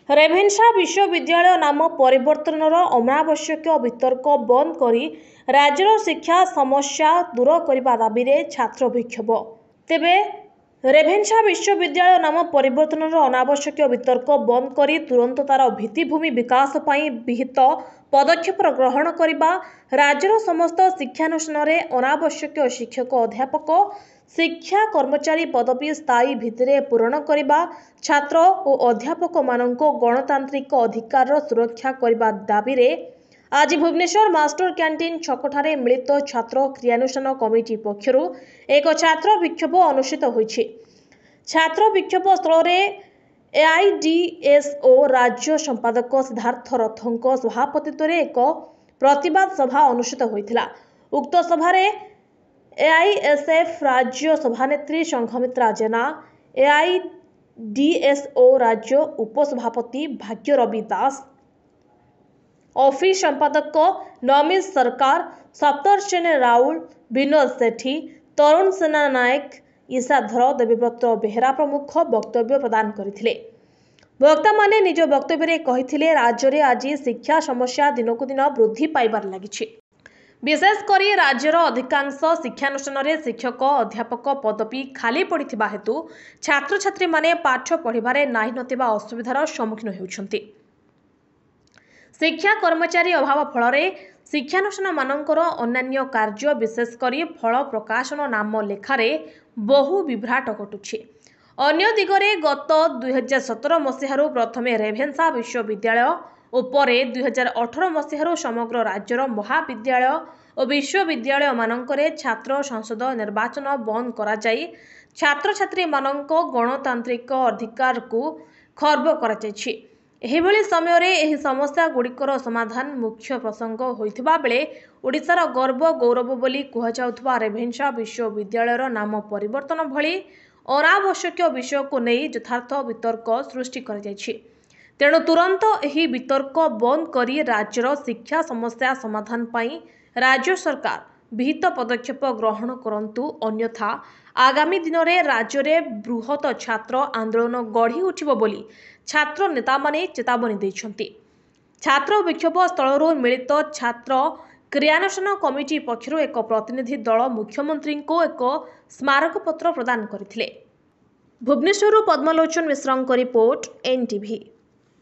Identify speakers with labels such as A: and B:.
A: रेभेन्सा विश्वविद्यालय नाम परिवर्तनर अनावश्यक वितर्क बंद करी राज्यर शिक्षा समस्या दूर करने दाबी में छात्र विक्षोभ। तेबे रेभेन्सा विश्वविद्यालय नाम परिवर्तनर अनावश्यक वितर्क बंद करी तुरंत तार भित्तिभूमि विकास पाई विहित पदक्षेप ग्रहण करने, राज्यर समस्त शिक्षानुष्ठान अनावश्यक शिक्षक अध्यापक शिक्षा कर्मचारी पदवी स्थायी भित्तिरे पूरण करने, छात्र और अध्यापक माननको गणतांत्रिक अधिकार सुरक्षा करने दाबी में आज भुवनेश्वर मास्टर कैंटीन छकठारे मिलित छात्र क्रियानुष्ठान कमिटी पक्षरु एक छात्र विक्षोभ अनुष्ठित होइछि। छात्र विक्षोभ स्थल में एआईडीएसओ राज्य संपादक सिद्धार्थ रथों सभापतित्व में एक प्रतिवाद सभा अनुष्ठित होइथिला। उक्त सभारे एआईएसएफ राज्य सभानेत्री संघमित्रा जेना, एआईडीएसओ राज्य उपसभापति भाग्यरवि दास, ऑफिस संपादक नमित सरकार, सप्तर्षण राउल, विनोद सेठी, तरुण सेना नायक, ईशाधर देवीव्रत बेहेरा प्रमुख वक्तव्य प्रदान करथिले। वक्ता माने निज वक्तव्य कहिथिले राज्य में आज शिक्षा समस्या दिनक दिन वृद्धि पाइबार लागिछि। विशेषकर राज्यर अधिकांश शिक्षानुष्ठान शिक्षक अध्यापक पदवी खाली पड़िथिबा हेतु छात्र छात्री माने पाठ पढ़िबारे नाही नथिबा असुविधार सम्मुखीन हेउछन्ति। शिक्षा कर्मचारी अभाव फल शिक्षानुष्ठान मानकर अन्यान्य कार्य विशेषकर फल प्रकाशन नाम लेखारे बहु विभ्राट घटुछि। अन्य दिगरे गत 2017 मसीहारू प्रथमे रेभेन्सा विश्वविद्यालय और परे 2018 मसीहारू समग्र राज्यर महाविद्यालय और विश्वविद्यालय मानकरे छात्र संसद निर्वाचन बंद करा जाई छात्र छात्री माननको गणतांत्रिक अधिकार को खर्ब करा जायछि। एहिभଳି समୟରେ ଏହି समस्या गुड़िकर समाधान मुख्य प्रसंग होइथिबा बेले ओडिशार गर्व गौरव बोली कुहाଯାଉଥିବା रेभेन्सा विश्वविद्यालयर नाम परिवर्तन भली अनावश्यक विषय को नहीं यथार्थ वितर्क सृष्टि कर जायछि। तेणु तुरंत एही वितर्क बंद करी राज्यर शिक्षा समस्या समाधान पाई राज्य सरकार विहित पदक्षेप ग्रहण करंतु, अन्यथा आगामी दिन में राज्य में बृहत छात्र आंदोलन गढ़ी उठिबो बोली छात्र नेता माने चेतावनी दैछन्ति। छात्र विक्षोभ स्थल मिलित छात्र क्रियानुष्ठान कमिटी पक्षरु एक प्रतिनिधि दल मुख्यमंत्री को एक स्मारक पत्र प्रदान करथिले। भुवनेश्वर पद्मलोचन मिश्रଙ୍କ रिपोर्ट, एनटीवी।